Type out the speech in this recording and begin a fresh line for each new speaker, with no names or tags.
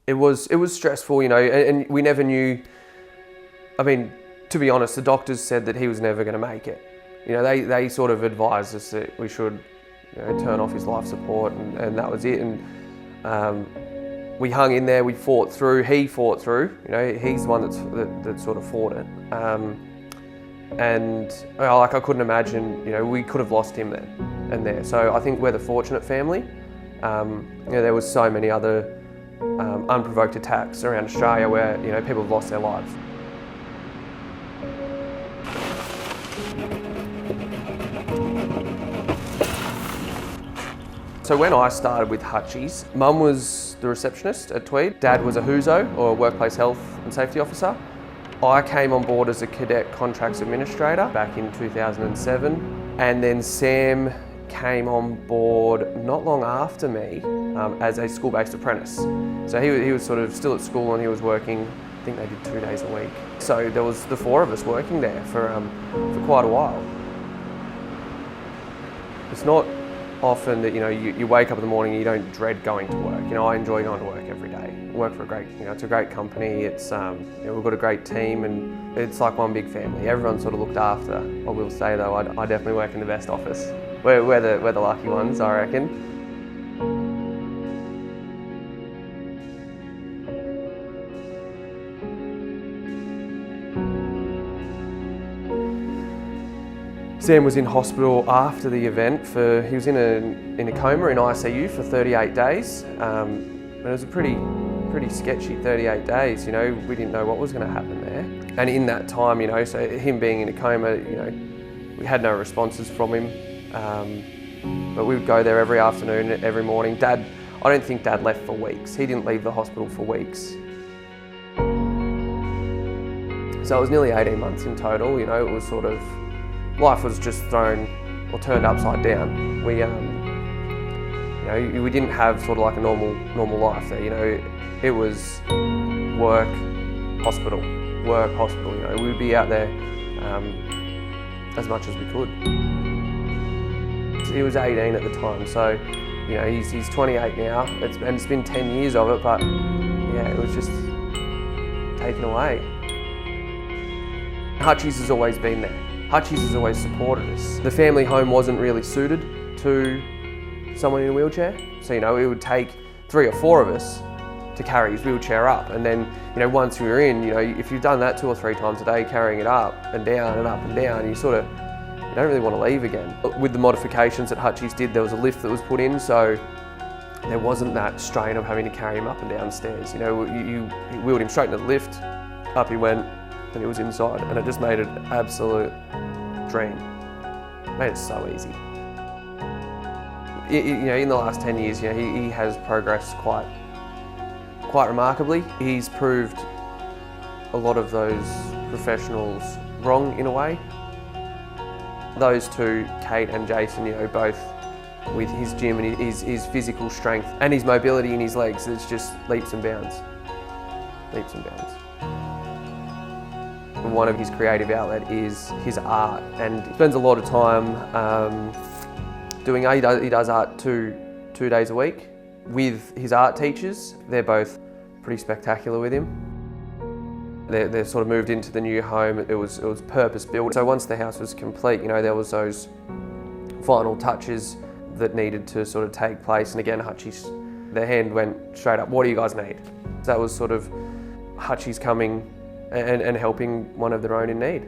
It was stressful, you know, and we never knew. I mean, to be honest, the doctors said that he was never going to make it. You know, they sort of advised us that we should, you know, turn off his life support, and that was it. And we hung in there. We fought through. He fought through. You know, he's the one that sort of fought it. And like I couldn't imagine. You know, we could have lost him then and there. So I think we're the fortunate family. You know, there was so many other unprovoked attacks around Australia where, you know, people have lost their lives. So when I started with Hutchies, Mum was the receptionist at Tweed. Dad was a WHOSO, or Workplace Health and Safety Officer. I came on board as a cadet contracts administrator back in 2007. And then Sam came on board not long after me as a school-based apprentice. So he was sort of still at school and he was working, I think they did 2 days a week. So there was the 4 of us working there for quite a while. It's not often that, you know, you wake up in the morning and you don't dread going to work. You know, I enjoy going to work every day. I work for a great, you know, it's a great company. It's, you know, we've got a great team and it's like one big family. Everyone's sort of looked after. I will say though, I definitely work in the best office. We're the lucky ones, I reckon. Sam was in hospital after the event he was in a coma in ICU for 38 days. And it was a pretty sketchy 38 days, you know, we didn't know what was going to happen there. And in that time, you know, so him being in a coma, you know, we had no responses from him. But we would go there every afternoon, every morning. I don't think Dad left for weeks. He didn't leave the hospital for weeks. So it was nearly 18 months in total, you know, it was sort of, life was just thrown or turned upside down. We, you know, we didn't have sort of like a normal life there. You know, it was work, hospital, you know. We'd be out there as much as we could. He was 18 at the time, so you know he's 28 now. It's been 10 years of it, but yeah, it was just taken away. Hutchies has always been there. Hutchies has always supported us. The family home wasn't really suited to someone in a wheelchair. So, you know, it would take 3 or 4 of us to carry his wheelchair up. And then, you know, once we were in, you know, if you've done that 2 or 3 times a day, carrying it up and down and up and down, you don't really want to leave again. With the modifications that Hutchies did, there was a lift that was put in, so there wasn't that strain of having to carry him up and down stairs. You know, you wheeled him straight into the lift, up he went, and he was inside, and it just made it an absolute dream. It made it so easy. You know, in the last 10 years, you know, he has progressed quite remarkably. He's proved a lot of those professionals wrong in a way. Those 2, Kate and Jason, you know, both with his gym and his physical strength and his mobility in his legs, it's just leaps and bounds. Leaps and bounds. One of his creative outlet is his art, and he spends a lot of time doing art. He does art two days a week with his art teachers. They're both pretty spectacular with him. They've sort of moved into the new home. It was purpose built. So once the house was complete, you know, there was those final touches that needed to sort of take place. And again, Hutchies, their hand went straight up. What do you guys need? So that was sort of Hutchies coming and helping one of their own in need.